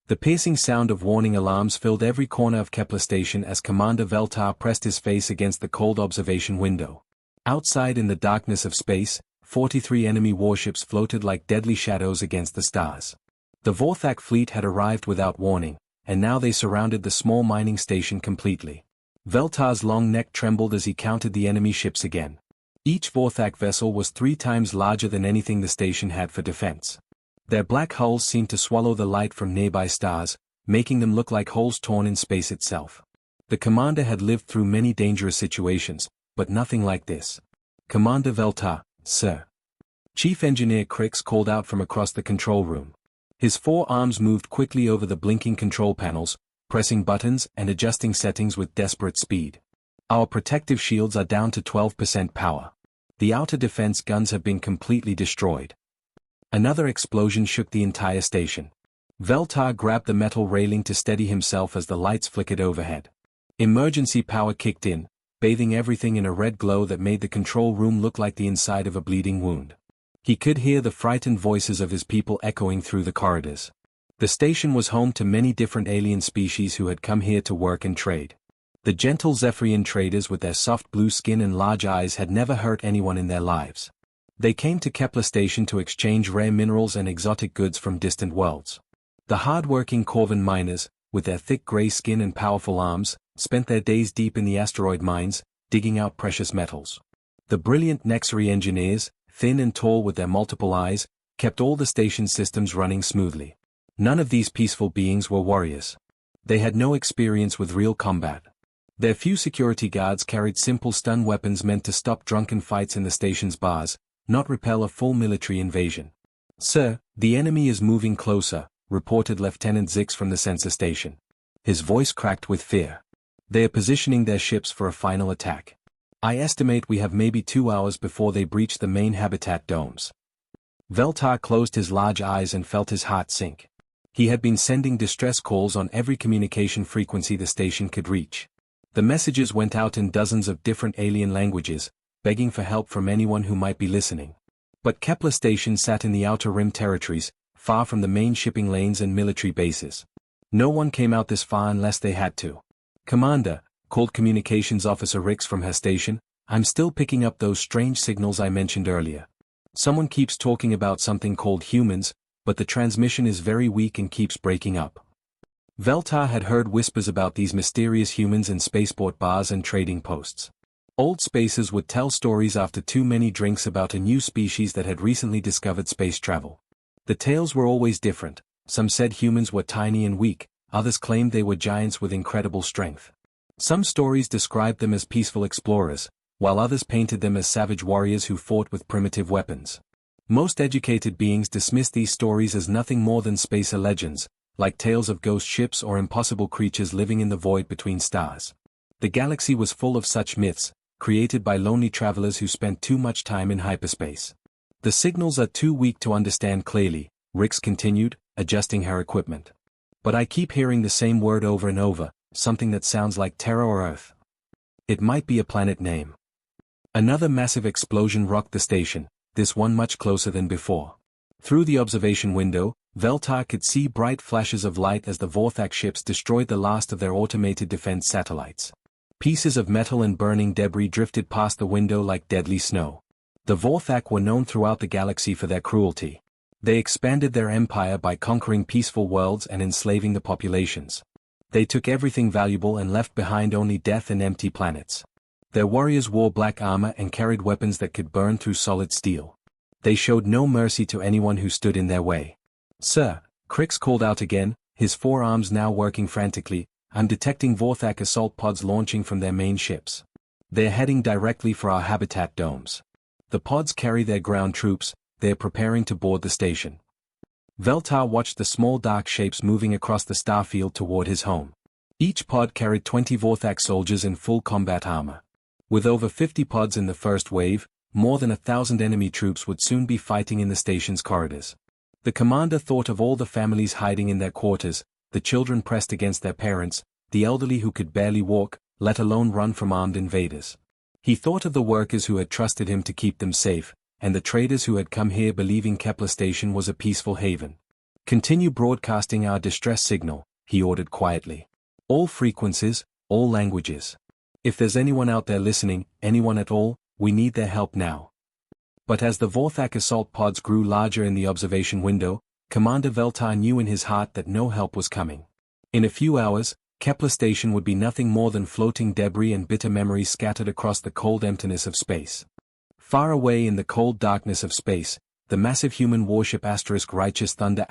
The piercing sound of warning alarms filled every corner of Kepler Station as Commander Veltar pressed his face against the cold observation window. Outside in the darkness of space, 43 enemy warships floated like deadly shadows against the stars. The Vorthak fleet had arrived without warning, and now they surrounded the small mining station completely. Veltar's long neck trembled as he counted the enemy ships again. Each Vorthak vessel was 3 times larger than anything the station had for defense. Their black hulls seemed to swallow the light from nearby stars, making them look like holes torn in space itself. The commander had lived through many dangerous situations, but nothing like this. "Commander Veltar, sir." Chief Engineer Crix called out from across the control room. His 4 arms moved quickly over the blinking control panels, pressing buttons and adjusting settings with desperate speed. "Our protective shields are down to 12% power. The outer defense guns have been completely destroyed." Another explosion shook the entire station. Veltar grabbed the metal railing to steady himself as the lights flickered overhead. Emergency power kicked in, bathing everything in a red glow that made the control room look like the inside of a bleeding wound. He could hear the frightened voices of his people echoing through the corridors. The station was home to many different alien species who had come here to work and trade. The gentle Zephyrian traders with their soft blue skin and large eyes had never hurt anyone in their lives. They came to Kepler Station to exchange rare minerals and exotic goods from distant worlds. The hard-working Corvan miners, with their thick gray skin and powerful arms, spent their days deep in the asteroid mines, digging out precious metals. The brilliant Nexari engineers, thin and tall with their multiple eyes, kept all the station's systems running smoothly. None of these peaceful beings were warriors. They had no experience with real combat. Their few security guards carried simple stun weapons meant to stop drunken fights in the station's bars, not repel a full military invasion. "Sir, the enemy is moving closer," reported Lieutenant Zix from the sensor station. His voice cracked with fear. "They are positioning their ships for a final attack. I estimate we have maybe 2 hours before they breach the main habitat domes." Veltar closed his large eyes and felt his heart sink. He had been sending distress calls on every communication frequency the station could reach. The messages went out in dozens of different alien languages, begging for help from anyone who might be listening. But Kepler Station sat in the outer rim territories, far from the main shipping lanes and military bases. No one came out this far unless they had to. "Commander," called Communications Officer Rix from her station, "I'm still picking up those strange signals I mentioned earlier. Someone keeps talking about something called humans, but the transmission is very weak and keeps breaking up." Veltar had heard whispers about these mysterious humans in spaceport bars and trading posts. Old spacers would tell stories after too many drinks about a new species that had recently discovered space travel. The tales were always different. Some said humans were tiny and weak, others claimed they were giants with incredible strength. Some stories described them as peaceful explorers, while others painted them as savage warriors who fought with primitive weapons. Most educated beings dismissed these stories as nothing more than spacer legends, like tales of ghost ships or impossible creatures living in the void between stars. The galaxy was full of such myths, created by lonely travelers who spent too much time in hyperspace. "The signals are too weak to understand clearly," Rix continued, adjusting her equipment. "But I keep hearing the same word over and over, something that sounds like Terra or Earth. It might be a planet name." Another massive explosion rocked the station, this one much closer than before. Through the observation window, Veltar could see bright flashes of light as the Vorthak ships destroyed the last of their automated defense satellites. Pieces of metal and burning debris drifted past the window like deadly snow. The Vorthak were known throughout the galaxy for their cruelty. They expanded their empire by conquering peaceful worlds and enslaving the populations. They took everything valuable and left behind only death and empty planets. Their warriors wore black armor and carried weapons that could burn through solid steel. They showed no mercy to anyone who stood in their way. "Sir," Crix called out again, his 4 arms now working frantically, "I'm detecting Vorthak assault pods launching from their main ships. They're heading directly for our habitat domes. The pods carry their ground troops, they're preparing to board the station." Veltar watched the small dark shapes moving across the starfield toward his home. Each pod carried 20 Vorthak soldiers in full combat armor. With over 50 pods in the first wave, more than 1,000 enemy troops would soon be fighting in the station's corridors. The commander thought of all the families hiding in their quarters, the children pressed against their parents, the elderly who could barely walk, let alone run from armed invaders. He thought of the workers who had trusted him to keep them safe, and the traders who had come here believing Kepler Station was a peaceful haven. Continue broadcasting our distress signal, he ordered quietly. All frequencies, all languages. If there's anyone out there listening, anyone at all, we need their help now. But as the Vorthak assault pods grew larger in the observation window, Commander Veltar knew in his heart that no help was coming. In a few hours, Kepler Station would be nothing more than floating debris and bitter memories scattered across the cold emptiness of space. Far away in the cold darkness of space, the massive human warship Righteous Thunder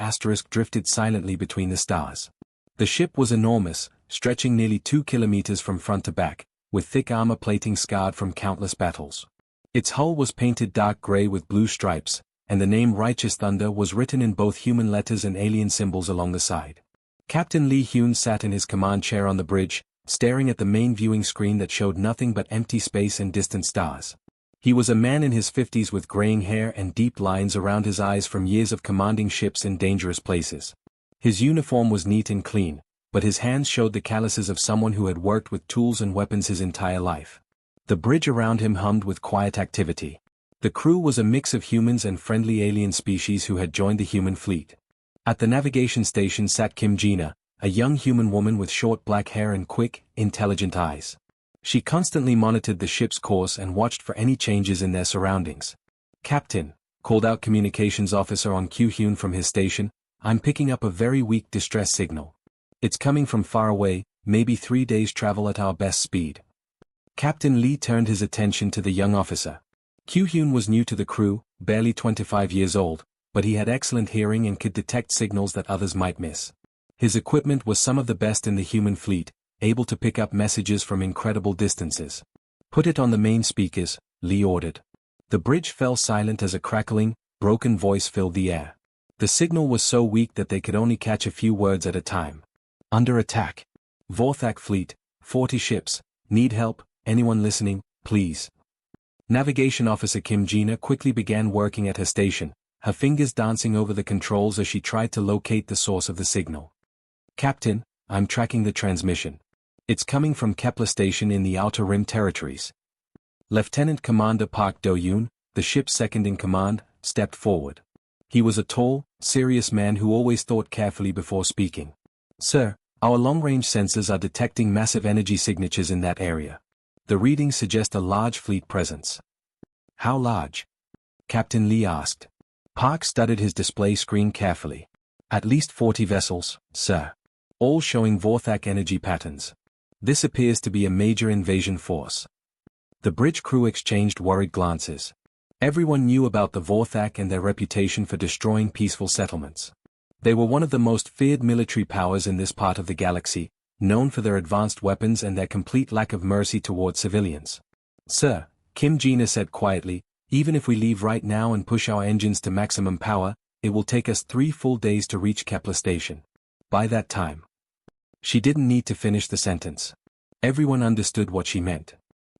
drifted silently between the stars. The ship was enormous, stretching nearly 2 kilometers from front to back, with thick armor plating scarred from countless battles. Its hull was painted dark gray with blue stripes, and the name Righteous Thunder was written in both human letters and alien symbols along the side. Captain Lee Hyun sat in his command chair on the bridge, staring at the main viewing screen that showed nothing but empty space and distant stars. He was a man in his 50s with graying hair and deep lines around his eyes from years of commanding ships in dangerous places. His uniform was neat and clean, but his hands showed the calluses of someone who had worked with tools and weapons his entire life. The bridge around him hummed with quiet activity. The crew was a mix of humans and friendly alien species who had joined the human fleet. At the navigation station sat Kim Jina, a young human woman with short black hair and quick, intelligent eyes. She constantly monitored the ship's course and watched for any changes in their surroundings. "Captain," called out communications officer on Kyuhyun from his station, "I'm picking up a very weak distress signal. It's coming from far away, maybe 3 days travel at our best speed." Captain Lee turned his attention to the young officer. Kyuhyun was new to the crew, barely 25 years old, but he had excellent hearing and could detect signals that others might miss. His equipment was some of the best in the human fleet, able to pick up messages from incredible distances. "Put it on the main speakers," Lee ordered. The bridge fell silent as a crackling, broken voice filled the air. The signal was so weak that they could only catch a few words at a time. "Under attack. Vorthak fleet, 40 ships, need help, anyone listening, please." Navigation officer Kim Jina quickly began working at her station, her fingers dancing over the controls as she tried to locate the source of the signal. "Captain, I'm tracking the transmission. It's coming from Kepler Station in the Outer Rim territories." Lieutenant Commander Park Do-yoon, the ship's second-in-command, stepped forward. He was a tall, serious man who always thought carefully before speaking. "Sir, our long-range sensors are detecting massive energy signatures in that area. The readings suggest a large fleet presence." "How large?" Captain Lee asked. Park studied his display screen carefully. "At least 40 vessels, sir. All showing Vorthak energy patterns. This appears to be a major invasion force." The bridge crew exchanged worried glances. Everyone knew about the Vorthak and their reputation for destroying peaceful settlements. They were one of the most feared military powers in this part of the galaxy, known for their advanced weapons and their complete lack of mercy toward civilians. "Sir," Kim Jina said quietly, "even if we leave right now and push our engines to maximum power, it will take us 3 full days to reach Kepler Station. By that time." She didn't need to finish the sentence. Everyone understood what she meant.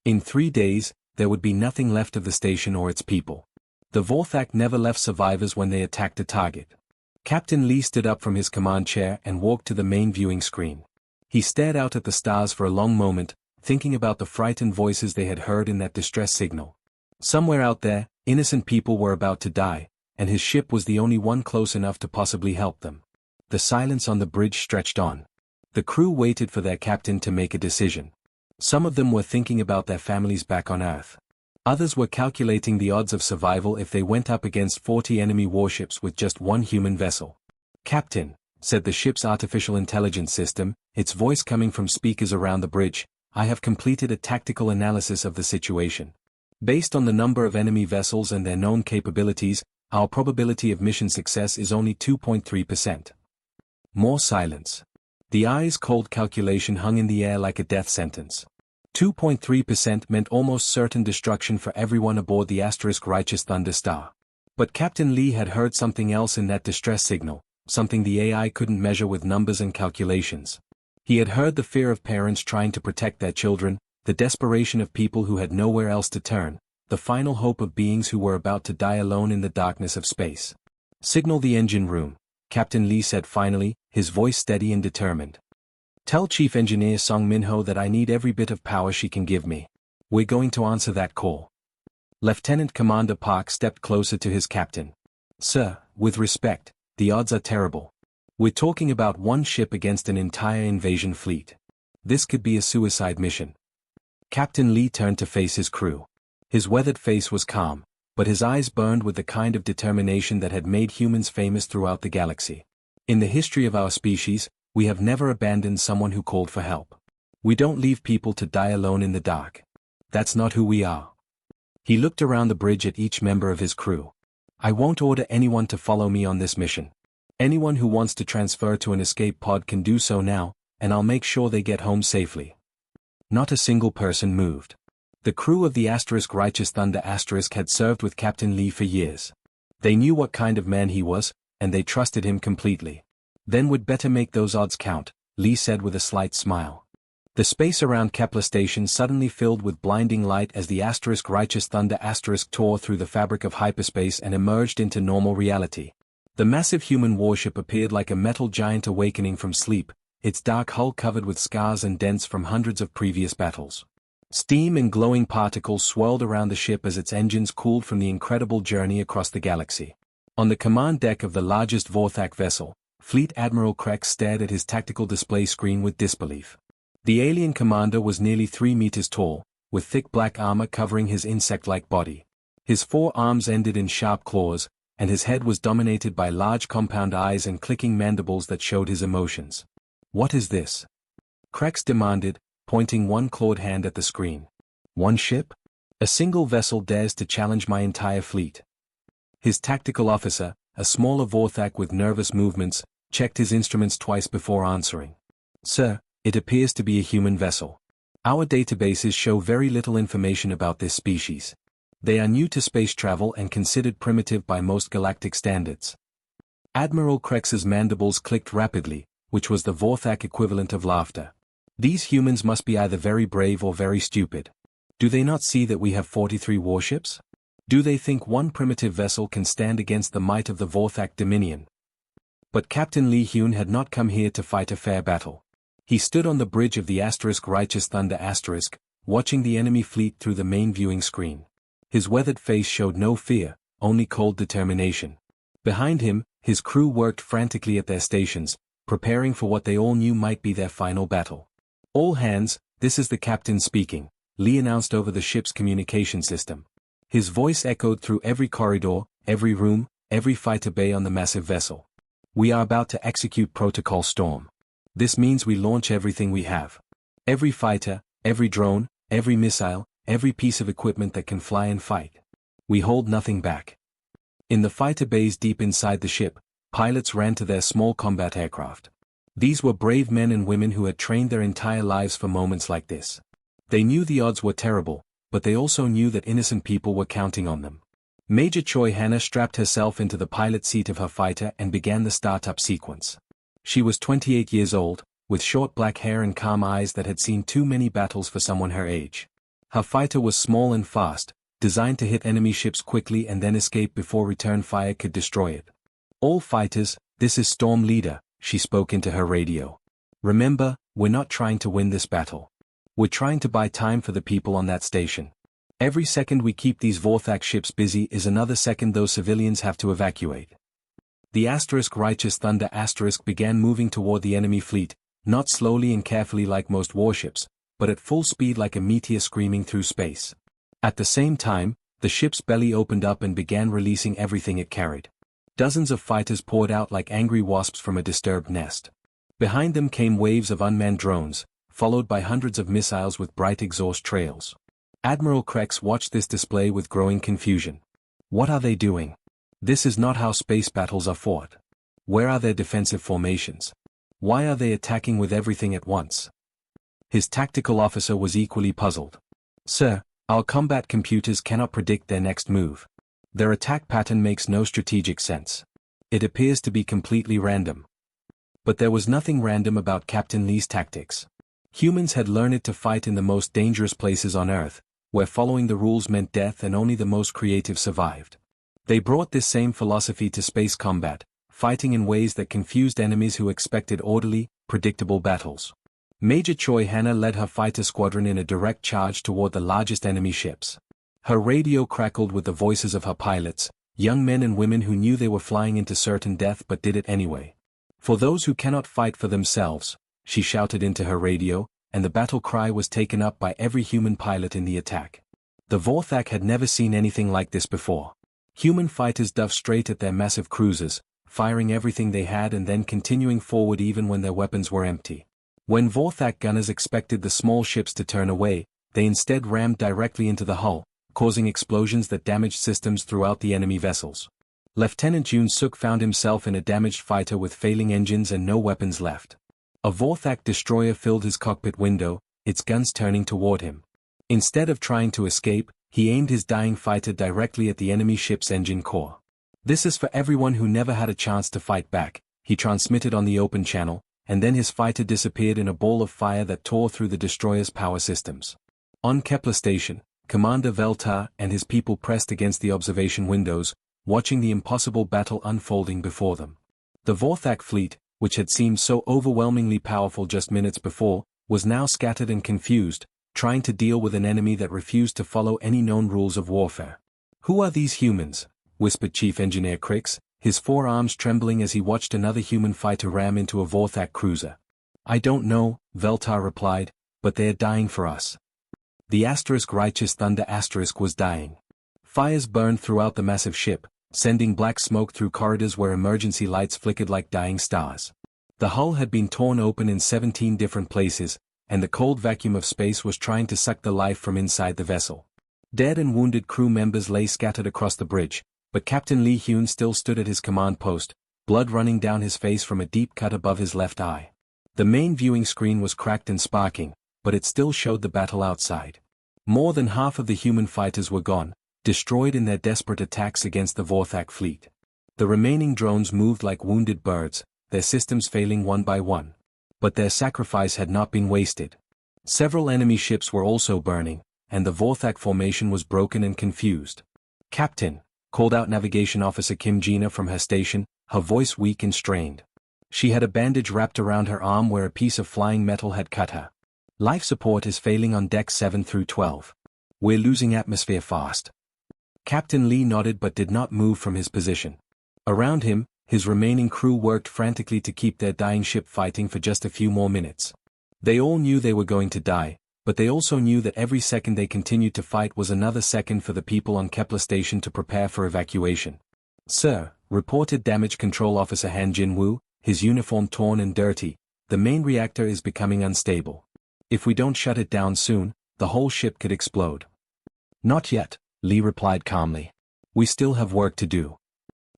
In 3 days, there would be nothing left of the station or its people. The Vorthak never left survivors when they attacked a target. Captain Lee stood up from his command chair and walked to the main viewing screen. He stared out at the stars for a long moment, thinking about the frightened voices they had heard in that distress signal. Somewhere out there, innocent people were about to die, and his ship was the only one close enough to possibly help them. The silence on the bridge stretched on. The crew waited for their captain to make a decision. Some of them were thinking about their families back on Earth. Others were calculating the odds of survival if they went up against 40 enemy warships with just one human vessel. "Captain," said the ship's artificial intelligence system, its voice coming from speakers around the bridge, "I have completed a tactical analysis of the situation. Based on the number of enemy vessels and their known capabilities, our probability of mission success is only 2.3%. More silence. The ice-cold calculation hung in the air like a death sentence. 2.3% meant almost certain destruction for everyone aboard the Righteous Thunder star. But Captain Lee had heard something else in that distress signal, something the AI couldn't measure with numbers and calculations. He had heard the fear of parents trying to protect their children, the desperation of people who had nowhere else to turn, the final hope of beings who were about to die alone in the darkness of space. "Signal the engine room," Captain Lee said finally, his voice steady and determined. "Tell Chief Engineer Song Minho that I need every bit of power she can give me. We're going to answer that call." Lieutenant Commander Park stepped closer to his captain. "Sir, with respect, the odds are terrible. We're talking about one ship against an entire invasion fleet. This could be a suicide mission. Captain Lee turned to face his crew. His weathered face was calm, but his eyes burned with the kind of determination that had made humans famous throughout the galaxy. In the history of our species, we have never abandoned someone who called for help. We don't leave people to die alone in the dark. That's not who we are. He looked around the bridge at each member of his crew. I won't order anyone to follow me on this mission. Anyone who wants to transfer to an escape pod can do so now, and I'll make sure they get home safely. Not a single person moved. The crew of the Righteous Thunder had served with Captain Lee for years. They knew what kind of man he was, and they trusted him completely. Then we'd better make those odds count, Lee said with a slight smile. The space around Kepler Station suddenly filled with blinding light as the Righteous Thunder tore through the fabric of hyperspace and emerged into normal reality. The massive human warship appeared like a metal giant awakening from sleep, its dark hull covered with scars and dents from hundreds of previous battles. Steam and glowing particles swirled around the ship as its engines cooled from the incredible journey across the galaxy. On the command deck of the largest Vorthak vessel, Fleet Admiral Krex stared at his tactical display screen with disbelief. The alien commander was nearly 3 meters tall, with thick black armor covering his insect-like body. His 4 arms ended in sharp claws, and his head was dominated by large compound eyes and clicking mandibles that showed his emotions. What is this? Krex demanded, pointing one clawed hand at the screen. One ship? A single vessel dares to challenge my entire fleet. His tactical officer, a smaller Vorthak with nervous movements, checked his instruments twice before answering. Sir, it appears to be a human vessel. Our databases show very little information about this species. They are new to space travel and considered primitive by most galactic standards. Admiral Krex's mandibles clicked rapidly, which was the Vorthak equivalent of laughter. These humans must be either very brave or very stupid. Do they not see that we have 43 warships? Do they think one primitive vessel can stand against the might of the Vorthak Dominion? But Captain Lee Hyun had not come here to fight a fair battle. He stood on the bridge of the Righteous Thunder watching the enemy fleet through the main viewing screen. His weathered face showed no fear, only cold determination. Behind him, his crew worked frantically at their stations, preparing for what they all knew might be their final battle. All hands, this is the captain speaking, Lee announced over the ship's communication system. His voice echoed through every corridor, every room, every fighter bay on the massive vessel. We are about to execute Protocol Storm. This means we launch everything we have. Every fighter, every drone, every missile, every piece of equipment that can fly and fight. We hold nothing back. In the fighter bays deep inside the ship, pilots ran to their small combat aircraft. These were brave men and women who had trained their entire lives for moments like this. They knew the odds were terrible, but they also knew that innocent people were counting on them. Major Choi Hannah strapped herself into the pilot seat of her fighter and began the startup sequence. She was 28 years old, with short black hair and calm eyes that had seen too many battles for someone her age. Her fighter was small and fast, designed to hit enemy ships quickly and then escape before return fire could destroy it. All fighters, this is Storm Leader, she spoke into her radio. Remember, we're not trying to win this battle. We're trying to buy time for the people on that station. Every second we keep these Vorthak ships busy is another second those civilians have to evacuate. The Righteous Thunder began moving toward the enemy fleet, not slowly and carefully like most warships, but at full speed like a meteor screaming through space. At the same time, the ship's belly opened up and began releasing everything it carried. Dozens of fighters poured out like angry wasps from a disturbed nest. Behind them came waves of unmanned drones, followed by hundreds of missiles with bright exhaust trails. Admiral Krex watched this display with growing confusion. What are they doing? This is not how space battles are fought. Where are their defensive formations? Why are they attacking with everything at once? His tactical officer was equally puzzled. Sir, our combat computers cannot predict their next move. Their attack pattern makes no strategic sense. It appears to be completely random. But there was nothing random about Captain Lee's tactics. Humans had learned to fight in the most dangerous places on Earth, where following the rules meant death and only the most creative survived. They brought this same philosophy to space combat, fighting in ways that confused enemies who expected orderly, predictable battles. Major Choi Hannah led her fighter squadron in a direct charge toward the largest enemy ships. Her radio crackled with the voices of her pilots, young men and women who knew they were flying into certain death but did it anyway. For those who cannot fight for themselves, she shouted into her radio, and the battle cry was taken up by every human pilot in the attack. The Vorthak had never seen anything like this before. Human fighters dove straight at their massive cruisers, firing everything they had and then continuing forward even when their weapons were empty. When Vorthak gunners expected the small ships to turn away, they instead rammed directly into the hull, causing explosions that damaged systems throughout the enemy vessels. Lieutenant Jun Suk found himself in a damaged fighter with failing engines and no weapons left. A Vorthak destroyer filled his cockpit window, its guns turning toward him. Instead of trying to escape, he aimed his dying fighter directly at the enemy ship's engine core. "This is for everyone who never had a chance to fight back," he transmitted on the open channel, and then his fighter disappeared in a ball of fire that tore through the destroyer's power systems. On Kepler Station, Commander Veltar and his people pressed against the observation windows, watching the impossible battle unfolding before them. The Vorthak fleet, which had seemed so overwhelmingly powerful just minutes before, was now scattered and confused, trying to deal with an enemy that refused to follow any known rules of warfare. "Who are these humans?" whispered Chief Engineer Crix, his forearms trembling as he watched another human fighter ram into a Vorthak cruiser. "I don't know," Veltar replied, "but they're dying for us." The Righteous Thunder was dying. Fires burned throughout the massive ship, sending black smoke through corridors where emergency lights flickered like dying stars. The hull had been torn open in 17 different places, and the cold vacuum of space was trying to suck the life from inside the vessel. Dead and wounded crew members lay scattered across the bridge, but Captain Lee Hyun still stood at his command post, blood running down his face from a deep cut above his left eye. The main viewing screen was cracked and sparking, but it still showed the battle outside. More than half of the human fighters were gone, destroyed in their desperate attacks against the Vorthak fleet. The remaining drones moved like wounded birds, their systems failing one by one. But their sacrifice had not been wasted. Several enemy ships were also burning, and the Vorthak formation was broken and confused. "Captain," called out Navigation Officer Kim Jina from her station, her voice weak and strained. She had a bandage wrapped around her arm where a piece of flying metal had cut her. "Life support is failing on decks 7 through 12. We're losing atmosphere fast." Captain Lee nodded but did not move from his position. Around him, his remaining crew worked frantically to keep their dying ship fighting for just a few more minutes. They all knew they were going to die, but they also knew that every second they continued to fight was another second for the people on Kepler Station to prepare for evacuation. "Sir," reported Damage Control Officer Han Jin-woo, his uniform torn and dirty, "the main reactor is becoming unstable. If we don't shut it down soon, the whole ship could explode." "Not yet," Lee replied calmly. "We still have work to do."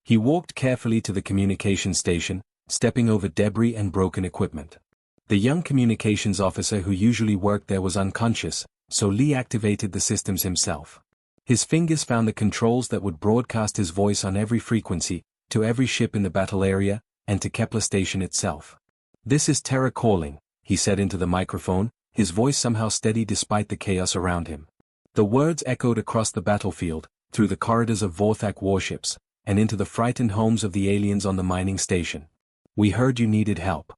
He walked carefully to the communication station, stepping over debris and broken equipment. The young communications officer who usually worked there was unconscious, so Lee activated the systems himself. His fingers found the controls that would broadcast his voice on every frequency, to every ship in the battle area, and to Kepler Station itself. "This is Terra calling," he said into the microphone, his voice somehow steady despite the chaos around him. The words echoed across the battlefield, through the corridors of Vorthak warships, and into the frightened homes of the aliens on the mining station. "We heard you needed help."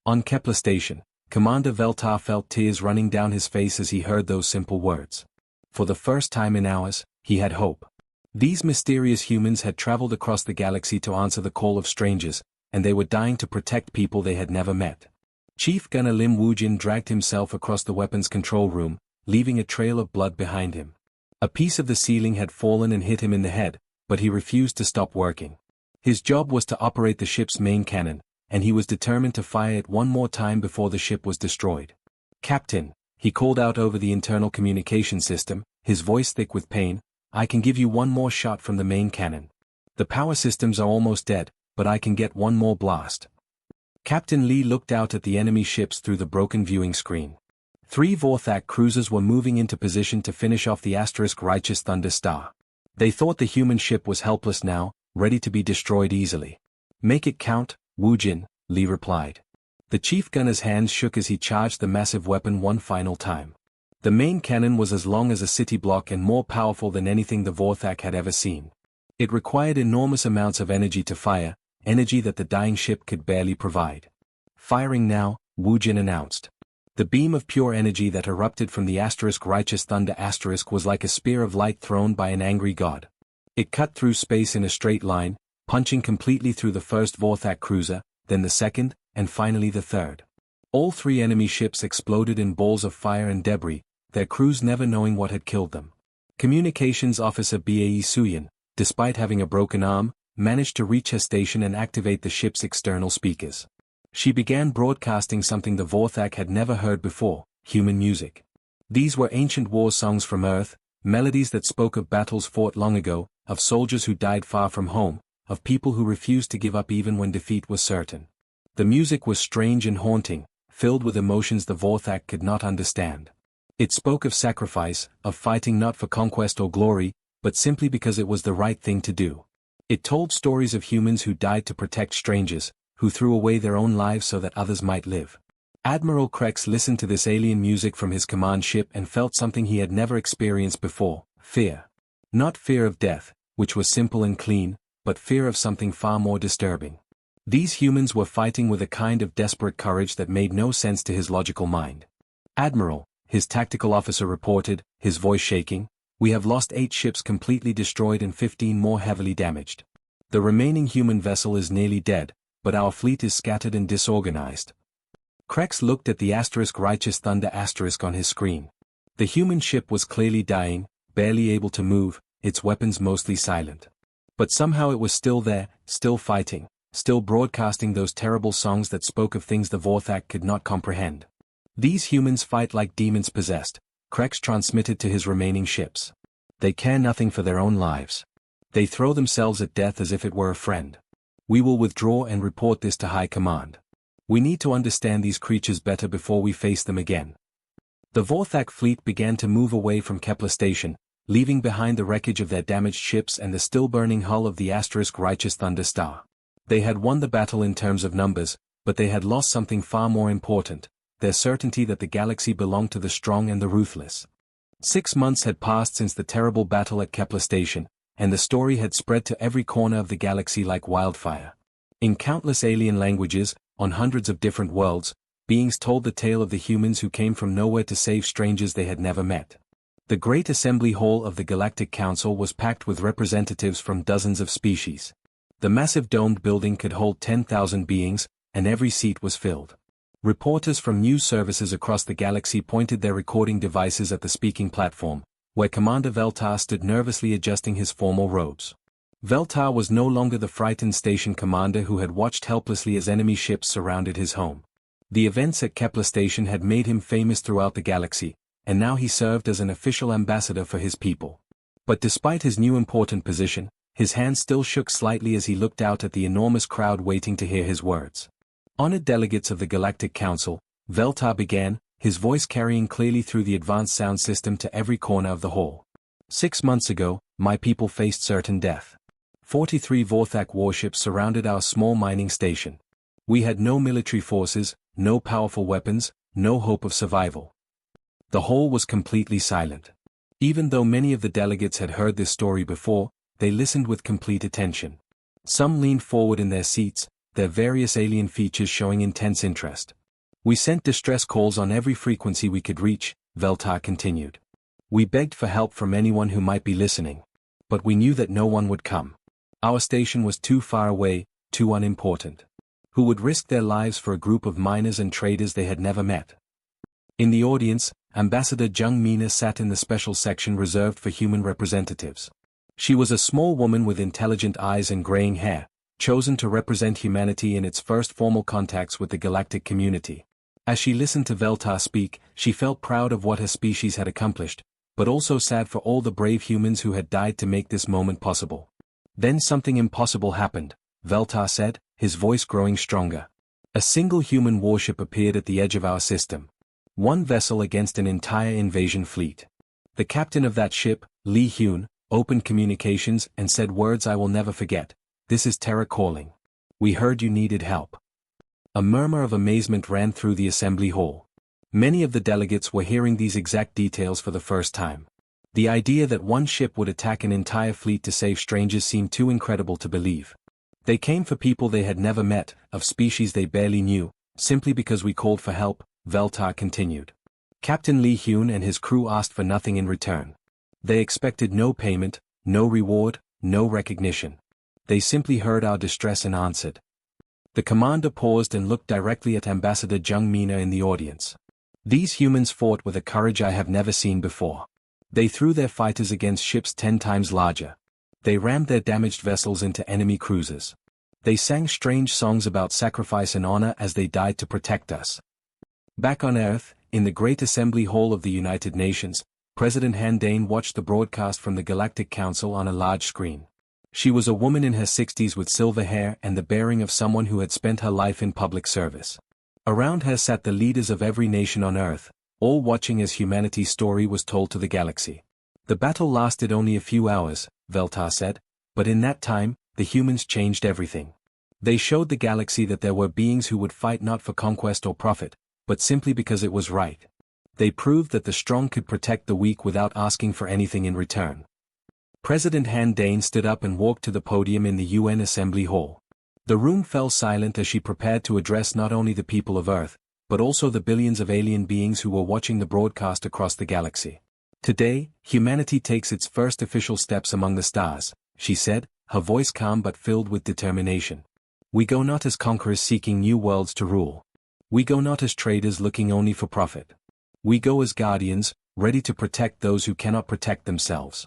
On Kepler Station, Commander Veltar felt tears running down his face as he heard those simple words. For the first time in hours, he had hope. These mysterious humans had traveled across the galaxy to answer the call of strangers, and they were dying to protect people they had never met. Chief Gunner Lim Woojin dragged himself across the weapons control room, leaving a trail of blood behind him. A piece of the ceiling had fallen and hit him in the head, but he refused to stop working. His job was to operate the ship's main cannon, and he was determined to fire it one more time before the ship was destroyed. "Captain," he called out over the internal communication system, his voice thick with pain, "I can give you one more shot from the main cannon. The power systems are almost dead, but I can get one more blast." Captain Lee looked out at the enemy ships through the broken viewing screen. 3 Vorthak cruisers were moving into position to finish off the Righteous Thunder Star. They thought the human ship was helpless now, ready to be destroyed easily. "Make it count, Woojin," Lee replied. The chief gunner's hands shook as he charged the massive weapon one final time. The main cannon was as long as a city block and more powerful than anything the Vorthak had ever seen. It required enormous amounts of energy to fire, energy that the dying ship could barely provide. "Firing now," Woojin announced. The beam of pure energy that erupted from the Righteous Thunder was like a spear of light thrown by an angry god. It cut through space in a straight line, punching completely through the first Vorthak cruiser, then the second, and finally the third. All three enemy ships exploded in balls of fire and debris, their crews never knowing what had killed them. Communications Officer Bae Suyin, despite having a broken arm, managed to reach her station and activate the ship's external speakers. She began broadcasting something the Vorthak had never heard before: human music. These were ancient war songs from Earth, melodies that spoke of battles fought long ago, of soldiers who died far from home, of people who refused to give up even when defeat was certain. The music was strange and haunting, filled with emotions the Vorthak could not understand. It spoke of sacrifice, of fighting not for conquest or glory, but simply because it was the right thing to do. It told stories of humans who died to protect strangers, who threw away their own lives so that others might live. Admiral Krex listened to this alien music from his command ship and felt something he had never experienced before: fear. Not fear of death, which was simple and clean, but fear of something far more disturbing. These humans were fighting with a kind of desperate courage that made no sense to his logical mind. "Admiral," his tactical officer reported, his voice shaking, "we have lost 8 ships completely destroyed and 15 more heavily damaged. The remaining human vessel is nearly dead, but our fleet is scattered and disorganized." Krex looked at the *Righteous Thunder* on his screen. The human ship was clearly dying, barely able to move, its weapons mostly silent. But somehow it was still there, still fighting, still broadcasting those terrible songs that spoke of things the Vorthak could not comprehend. "These humans fight like demons possessed," Krex transmitted to his remaining ships. "They care nothing for their own lives. They throw themselves at death as if it were a friend. We will withdraw and report this to High Command. We need to understand these creatures better before we face them again." The Vorthak fleet began to move away from Kepler Station, leaving behind the wreckage of their damaged ships and the still-burning hull of the Righteous Thunder star. They had won the battle in terms of numbers, but they had lost something far more important: their certainty that the galaxy belonged to the strong and the ruthless. 6 months had passed since the terrible battle at Kepler Station, and the story had spread to every corner of the galaxy like wildfire. In countless alien languages, on hundreds of different worlds, beings told the tale of the humans who came from nowhere to save strangers they had never met. The Great Assembly Hall of the Galactic Council was packed with representatives from dozens of species. The massive domed building could hold 10,000 beings, and every seat was filled. Reporters from news services across the galaxy pointed their recording devices at the speaking platform, where Commander Veltar stood nervously adjusting his formal robes. Veltar was no longer the frightened station commander who had watched helplessly as enemy ships surrounded his home. The events at Kepler Station had made him famous throughout the galaxy, and now he served as an official ambassador for his people. But despite his new important position, his hand still shook slightly as he looked out at the enormous crowd waiting to hear his words. "Honored delegates of the Galactic Council," Veltar began, his voice carrying clearly through the advanced sound system to every corner of the hall. "6 months ago, my people faced certain death. 43 Vorthak warships surrounded our small mining station. We had no military forces, no powerful weapons, no hope of survival." The hall was completely silent. Even though many of the delegates had heard this story before, they listened with complete attention. Some leaned forward in their seats, their various alien features showing intense interest. "We sent distress calls on every frequency we could reach," Veltar continued. "We begged for help from anyone who might be listening. But we knew that no one would come. Our station was too far away, too unimportant. Who would risk their lives for a group of miners and traders they had never met?" In the audience, Ambassador Jung Mina sat in the special section reserved for human representatives. She was a small woman with intelligent eyes and graying hair, chosen to represent humanity in its first formal contacts with the galactic community. As she listened to Veltar speak, she felt proud of what her species had accomplished, but also sad for all the brave humans who had died to make this moment possible. "Then something impossible happened," Veltar said, his voice growing stronger. "A single human warship appeared at the edge of our system. One vessel against an entire invasion fleet. The captain of that ship, Lee Hyun, opened communications and said words I will never forget: 'This is Terra calling. We heard you needed help.'" A murmur of amazement ran through the assembly hall. Many of the delegates were hearing these exact details for the first time. The idea that one ship would attack an entire fleet to save strangers seemed too incredible to believe. "They came for people they had never met, of species they barely knew, simply because we called for help," Veltar continued. "Captain Lee Hyun and his crew asked for nothing in return. They expected no payment, no reward, no recognition. They simply heard our distress and answered. The commander paused and looked directly at Ambassador Jung Mina in the audience. These humans fought with a courage I have never seen before. They threw their fighters against ships 10 times larger. They rammed their damaged vessels into enemy cruisers. They sang strange songs about sacrifice and honor as they died to protect us. Back on Earth, in the Great Assembly Hall of the United Nations, President Han Dane watched the broadcast from the Galactic Council on a large screen. She was a woman in her 60s with silver hair and the bearing of someone who had spent her life in public service. Around her sat the leaders of every nation on Earth, all watching as humanity's story was told to the galaxy. The battle lasted only a few hours, Veltar said, but in that time, the humans changed everything. They showed the galaxy that there were beings who would fight not for conquest or profit, but simply because it was right. They proved that the strong could protect the weak without asking for anything in return. President Han Dane stood up and walked to the podium in the UN Assembly Hall. The room fell silent as she prepared to address not only the people of Earth, but also the billions of alien beings who were watching the broadcast across the galaxy. Today, humanity takes its first official steps among the stars, she said, her voice calm but filled with determination. We go not as conquerors seeking new worlds to rule. We go not as traders looking only for profit. We go as guardians, ready to protect those who cannot protect themselves.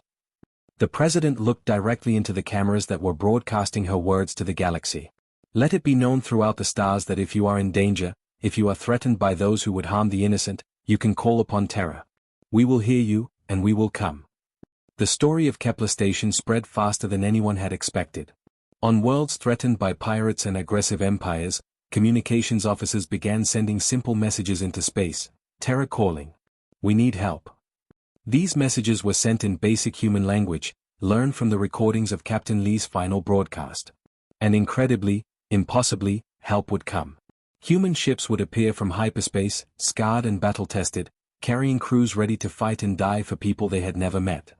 The president looked directly into the cameras that were broadcasting her words to the galaxy. Let it be known throughout the stars that if you are in danger, if you are threatened by those who would harm the innocent, you can call upon Terra. We will hear you, and we will come. The story of Kepler Station spread faster than anyone had expected. On worlds threatened by pirates and aggressive empires, communications officers began sending simple messages into space. Terra calling. We need help. These messages were sent in basic human language, learned from the recordings of Captain Lee's final broadcast. And incredibly, impossibly, help would come. Human ships would appear from hyperspace, scarred and battle-tested, carrying crews ready to fight and die for people they had never met.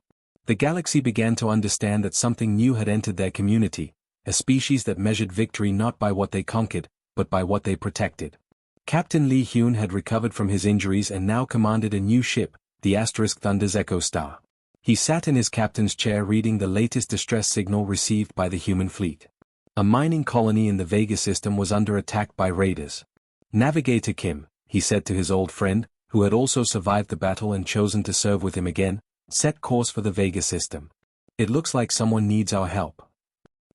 The galaxy began to understand that something new had entered their community, a species that measured victory not by what they conquered, but by what they protected. Captain Lee Hyun had recovered from his injuries and now commanded a new ship, the Thunder's Echo Star. He sat in his captain's chair reading the latest distress signal received by the human fleet. A mining colony in the Vega system was under attack by raiders. Navigator Kim, he said to his old friend, who had also survived the battle and chosen to serve with him again, set course for the Vega system. It looks like someone needs our help.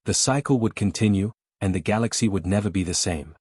The cycle would continue, and the galaxy would never be the same.